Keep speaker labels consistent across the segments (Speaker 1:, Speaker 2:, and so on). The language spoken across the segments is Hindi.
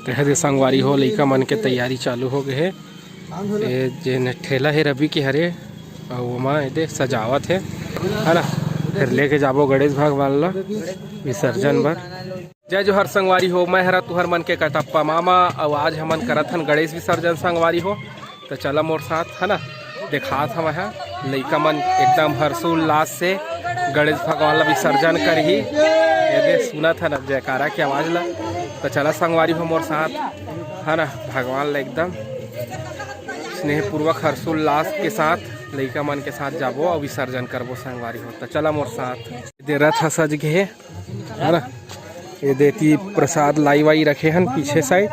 Speaker 1: कह दे संगवारी हो लइका मन के तैयारी चालू हो गए है। ये जे ठेला है रवि के हरे और वहाँ ये सजावट है ना। फिर लेके जाबो गणेश भगवान ला विसर्जन बर। जय जोहर संगवारी हो, मैं हरा तुहर मन के कटप्पा मामा और आज हमन करत हन गणेश विसर्जन संगवारी हो। तो चला मोर साथ है ना, दिखात हम है लइका मन एकदम हर्षोल्लास से गणेश भगवान ला विसर्जन कर ही ये सुना था ना जयकारा की आवाज़ ला। तो चला संगवारी हो मोर साथ है ना, भगवान ला एकदम स्नेहपूर्वक हर्षोल्लास के साथ लइका मन के साथ जाबो और विसर्जन करबो संगवारी हो। तो चला मोर साथ। दे रथ सज गए है ना, ये देती प्रसाद लाई वाई रखे हन पीछे साइड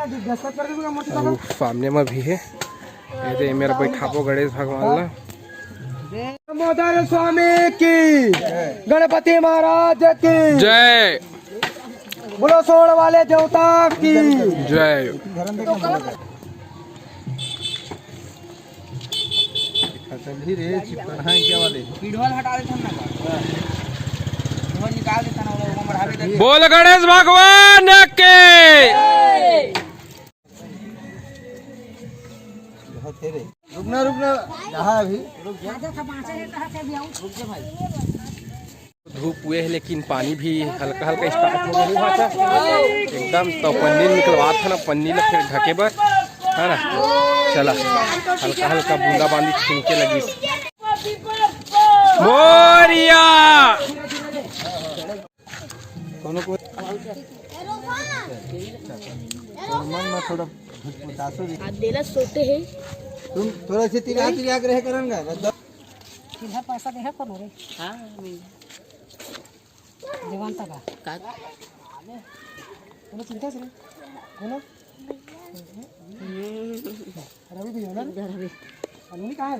Speaker 1: और सामने में भी है। ये दे मेरा बैठाबो गणेश भगवान ला।
Speaker 2: दामोदर स्वामी की, गणपति महाराज की
Speaker 1: जय,
Speaker 2: बोलो सोड़ वाले देवता की
Speaker 1: जय। बोल गणेश भगवान के।
Speaker 2: रुकना यहाँ अभी
Speaker 1: धूप हुए है लेकिन पानी भी हल्का हल्का स्टार्ट हो गया एकदम। तो पन्नी निकलवा था ना, पन्नी में फिर ढके बर है ना। चला हल्का हल्का बूंदा बांदी छिनके लगी मोरिया।
Speaker 3: थोड़ा सोते हैं
Speaker 2: तुम थोड़ा सी तिरिया रहे करेंगे
Speaker 3: किधर पैसा दे है कौन रे। हां देवान तक का तुम चिंता से बोलो रवि भी है ना, रवि अन्नी कहां है।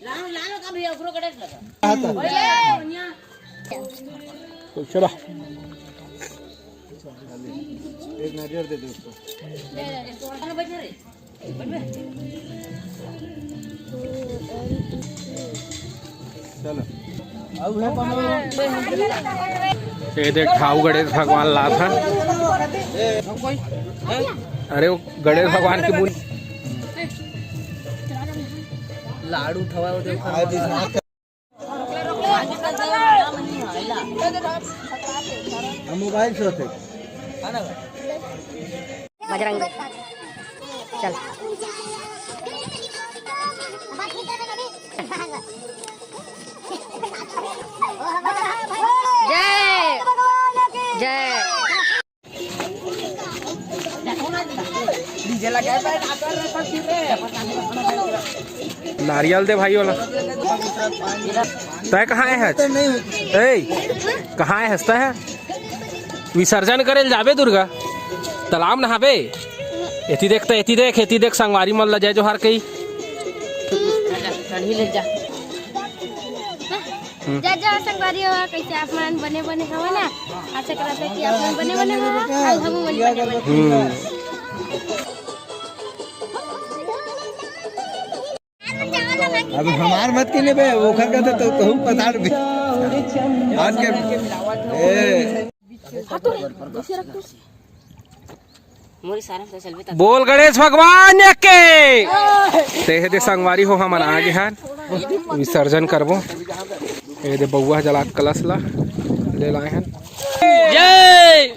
Speaker 3: लानो लानो का भी ओकरो कड़े लगा ओए बनिया।
Speaker 1: चलो
Speaker 2: एक नजर दे दो उसको। चलो
Speaker 1: ये देख ठाऊ गणेश भगवान ला था। अरे वो गणेश भगवान की मूल
Speaker 3: लाडू ठवा
Speaker 2: मोबाइल से होते
Speaker 3: बजरंग चल जय जय।
Speaker 1: नारियल दे भाई वाला। तय कहाँ है? कहाँ है हंसता है? विसर्जन करे जाबे दुर्गा तालाब नहाबे। एती देख, एती देख, एती देख संगवारी मन ला जय जोहार कही।
Speaker 4: जय जय संगवारी हो, कैसे आप मन बने बने हवा ना। आशा करते हैं कि आप मन बने बने हो और हम बने बने।
Speaker 2: अब हमार मत के बे वो खर का तो कहूं पताड़ भी आज के
Speaker 1: बोल गणेश भगवान के। ते दे संगवारी हो हम आगे हान विसर्जन करबो। ये दे बउआ जला कलश ला ले लाए हन।
Speaker 3: जय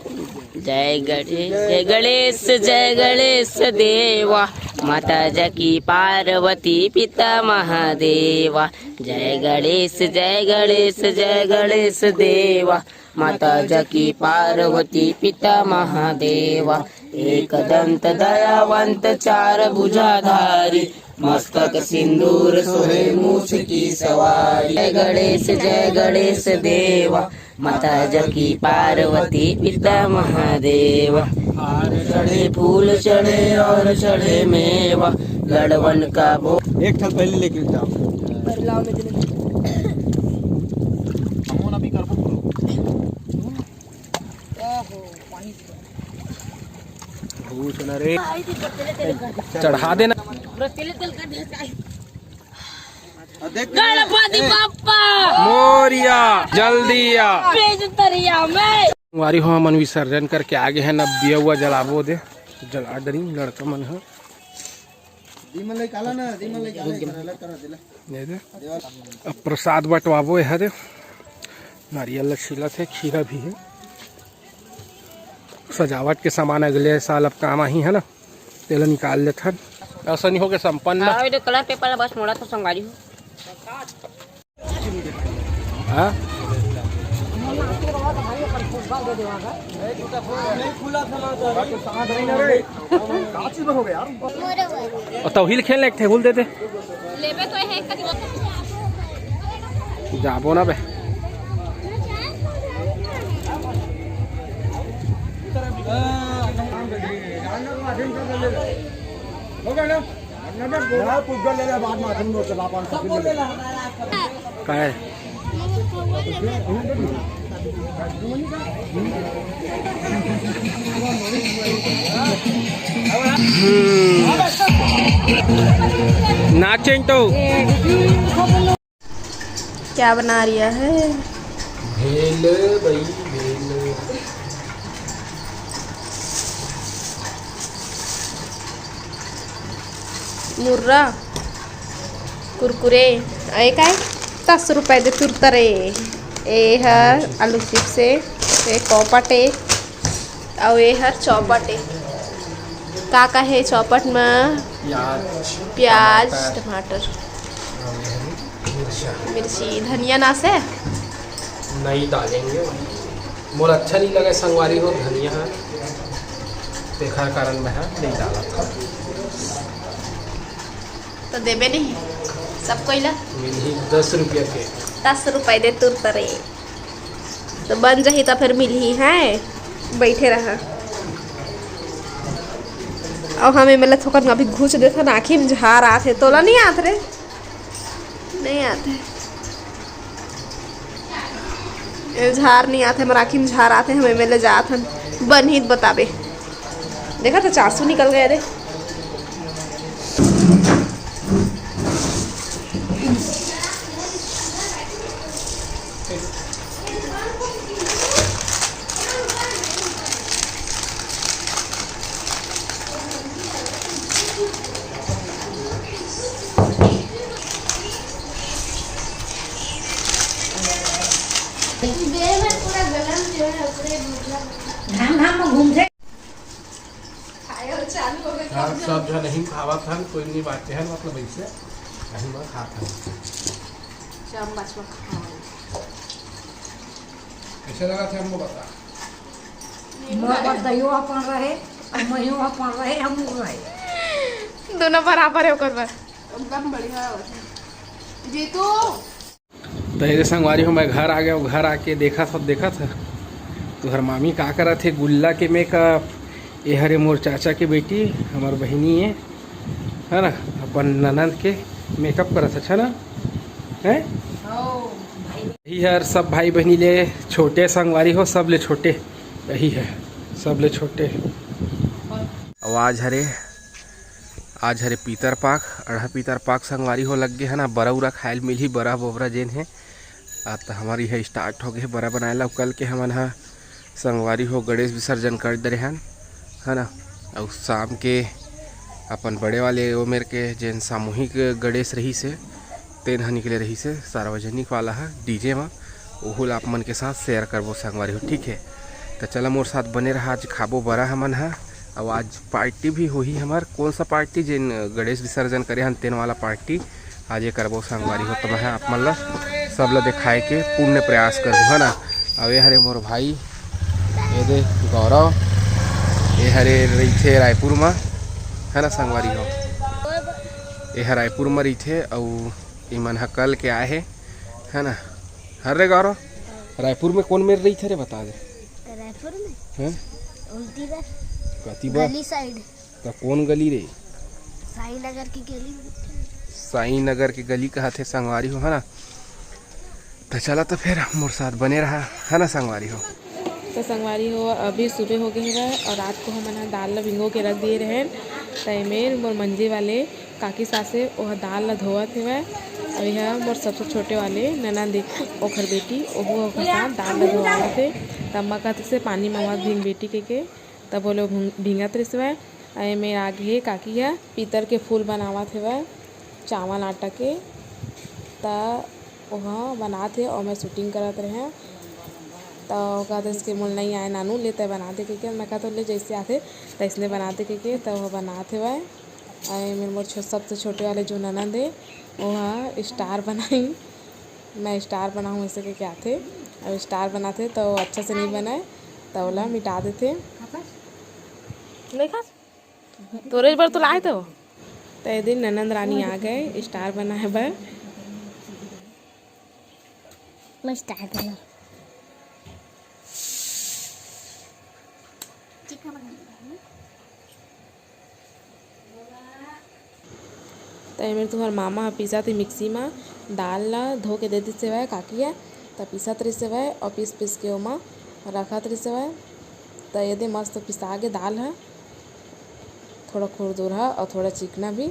Speaker 3: जय गणेश, जय गणेश, जय गणेश देवा, माता जकी पार्वती पिता महादेवा। जय गणेश, जय गणेश, जय गणेश देवा, माता जकी पार्वती पिता महादेवा। एक दंत दयावंत चार भुजाधारी, मस्तक सिंदूर सोहे मूछ की सवारी। जय गणेश देवा, माता जकी पार्वती पिता महादेवा। हार चढ़े फूल चढ़े और चढ़े मेवा, लड़वन का भो।
Speaker 2: एक साल पहले लेके जाओ
Speaker 1: चढ़ा देना।
Speaker 3: गणपति बाप्पा
Speaker 1: मोरिया जल्दी आ।
Speaker 3: भेज तरिया में।
Speaker 1: संगवारी हो हमन विसर्जन करके आगे हैं, अब दिया हुआ जलाबो दे जला डरी लड़का मन है अब प्रसाद बंटवाबो है दे नारियल छिलत है, खीरा भी है, सजावट के सामान अगले साल अब काम आई है ना, तेल निकाल लेते हैं। ऐसा नहीं हो गया संपन्न
Speaker 3: कलर पेपर बस मोड़ा तो संगवारी हो
Speaker 1: हाँ और तौहील खेल एक थे दे दे
Speaker 4: लेबे तो है
Speaker 1: जाबो ना बे काय नाचें तो
Speaker 4: क्या बना रिया है?
Speaker 1: भेल भाई भेल
Speaker 4: मुर्रा कुरकुरे आए काय 10 रुपये दे तुरतरे ए हर आलू चिप्स ए कॉपटे और ये हर चौपटे का है चौपट में प्याज टमाटर मिर्ची धनिया ना से
Speaker 1: नहीं डालेंगे, मोर अच्छा नहीं लगा संगवारी हो धनिया है देखा कारण में है नहीं डाला था
Speaker 4: तो देबे नहीं सबको इला
Speaker 1: मिली 10 रुपया के
Speaker 4: 10 रुपये दे तुरतरे तो बन जाही तो फिर मिली है बैठे रहा और हमें मतलब थोड़ा अभी घुस देता ना आँखी में झार आते तोला नहीं आते रे नहीं आते झार नहीं आते हमारे आँखी में झार आते हमें मेले जात हम बन ही बताबे देखा तो 400 निकल गए रे
Speaker 1: सब जो नहीं खावा था कोई नहीं बातें हैं मतलब ऐसे नहीं मैं खाता ऐसे लगा था हमको बता
Speaker 4: दोनों बराबर है ओकर पर एकदम बढ़िया जीतू
Speaker 1: तो ये संगवारी हो मैं घर आ गया, घर आके देखा था तो हर मामी का करा थे गुल्ला के मेकअप ये हरे मोर चाचा के बेटी हमार बहनी है ना अपन ननद के मेकअप करत अच्छा ना है यही है सब भाई बहनी ले छोटे संगवारी हो सब ले छोटे यही है सब ले छोटे आवाज आज हरे पीतर पाक अढ़ा पीतर पाक संगवारी हो लग गए है ना बरा उरा खायल मिली बरा बोबरा जेन है तो हमारी है स्टार्ट हो गए बरा बनाए कल के हमन हा संगवारी हो गणेश विसर्जन कर दे रहे है ना और शाम के अपन बड़े वाले उमेर के जेन सामूहिक गणेश रही से तेन हा निकले रही से सार्वजनिक वाला है डीजे में ओहुल आप मन के साथ शेयर करबो संगवारी हो ठीक है। तो चला मोर साथ बने रहा आज खाबो बरा हमन है और आज पार्टी भी हुई हमार कौन सा पार्टी जेन गणेश विसर्जन करे हन तेन वाला पार्टी आज ये करबो संगवारी हो तो मैं आप मन ला सब ला दिखाए के पूर्ण प्रयास करूँ है ना। अब ये हरे मोर भाई ये दे गौरव ये हरे रही थे रायपुर में है ना संगवारी हो ये रायपुर में रही थे और इमन हा कल के आए है ना। हर रे गौरव रायपुर में कौन मेर रही थे रे बता दे
Speaker 4: रायपुर में
Speaker 1: हैं
Speaker 4: उल्टी बार
Speaker 1: कती बार
Speaker 4: गली साइड
Speaker 1: तो कौन गली रे
Speaker 4: साई नगर की गली
Speaker 1: साई नगर की गली कहा थे संगवारी हो है ना। तो चला तो फिर मोर साथ बने रहा है ना संगवारी हो।
Speaker 5: तो संगवारी हो अभी सुबह हो गए है और रात को हम दाल ला भिंगो के रख दिए रहे तय में मोर मंजे वाले काकी सासे वह दाल ला धोवत हेवय और यह मोर सबसे छोटे वाले ननद ओखर बेटी ओहू ओखर साथ दाल ला धोवावत हे। तब मैं कहते से पानी ममत भींग बेटी के तब बोले भींगत रहिसवय। में आगे हे काकी है पीतर के फूल बनावत हेवय चावल आटा के त वहाँ बनाते और मैं शूटिंग करत रहे। तो कहते इसके मोल नहीं आए नानू लेते बना दे के मैं कहते ले जैसे आते तैसने बना दे के तो वह बनाते हुए मेरे मोर सबसे छोटे वाले जो ननद है वह स्टार बनाई। मैं स्टार बनाऊँ ऐसे के आते और स्टार बनाते तो अच्छा से नहीं बनाए तो ओला मिटा देते नहीं खा तोरे बार तो लाए तो ये दिन ननद रानी आ गए स्टार बनाए बर
Speaker 4: मस्त है तो
Speaker 5: मेरे तुम्हार मामा पीसा थे मिक्सी में दाल ला धो के दे दी से वह काकी है तो पीसत रही से वह और पीस के ओमा रखत रही से वह तो ये दे मस्त पिसा के दाल है थोड़ा खुरदुर है और थोड़ा चिकना भी।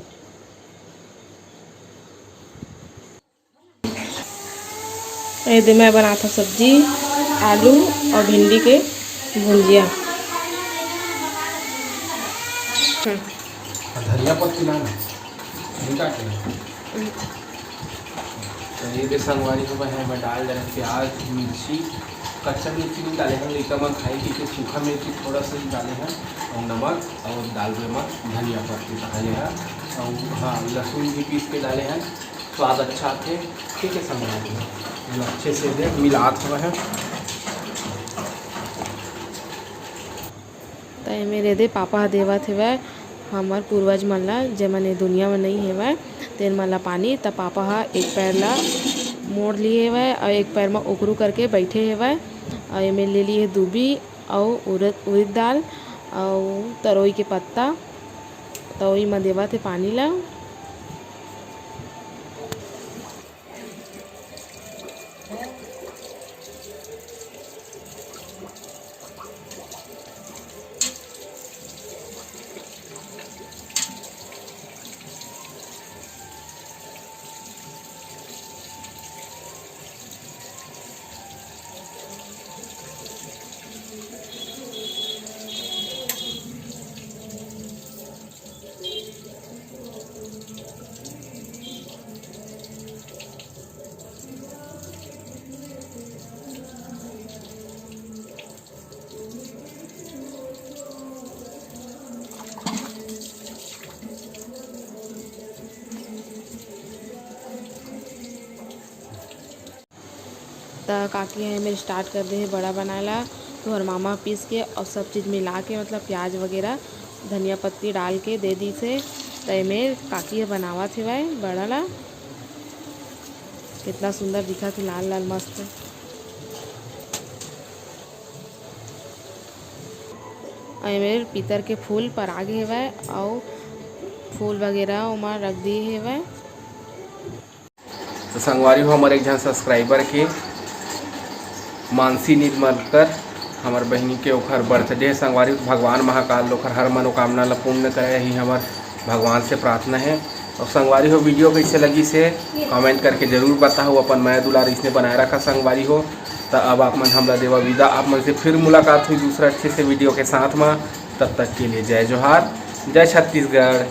Speaker 5: ये दे मैं बनाता सब्जी आलू और भिंडी के भुंजिया।
Speaker 1: धनिया पत्ती लाना तो ये भी संगवारी को है मैं डाल दे रहा प्याज मिर्ची कच्चा मिर्ची भी डाले हैं लेकिन मैं खाई कि सूखा मिर्ची थोड़ा सा ही डाले हैं और नमक और डाल दे मैं धनिया पत्ती डाले हैं और हाँ लहसुन भी पीस के डाले हैं स्वाद अच्छा थे। ठीक है संगवारी में अच्छे से दे मिलात हुआ है।
Speaker 5: तो मेरे दे पापा देवत हेवय हमार पूर्वज मन ला जे मन दुनिया में नहीं हेवय तेन मन ला पानी तब पापा हा एक पैर ला मोड़ लिए हेवय और एक पैर में उकरू करके बैठे हेवय और ये में ले लिए दूबी और उड़द दाल और तरोई के पत्ता तो वही में देवत है पानी ला। तो काकी है मेरे स्टार्ट कर दे है बड़ा बनाला तो हर मामा पीस के और सब चीज़ मिला के मतलब प्याज वगैरह धनिया पत्ती डाल के दे दी से तो में काकी है बनावा थे भाई बड़ा ला कितना सुंदर दिखा थी लाल लाल मस्त। मेरे पीतर के फूल पर आगे है और फूल वगैरह उमा रख दिए है।
Speaker 1: तो संगवारी हो हमारे एक जन सब्सक्राइबर के मानसी निर्मलकर हमार बहनी के ओखर बर्थडे संगवारी भगवान महाकाल ओखर हर मनोकामना ला पूर्ण करे ही हमार भगवान से प्रार्थना है। और संगवारी हो वीडियो कैसे लगी से कमेंट करके ज़रूर बताओ। अपन मैं दुलार इसने बनाए रखा संगवारी हो तो अब आप मन हमला देवा विदा। आप मन से फिर मुलाकात हुई दूसरा अच्छे से वीडियो के साथ में। तब तक के लिए जय जोहार जय छत्तीसगढ़।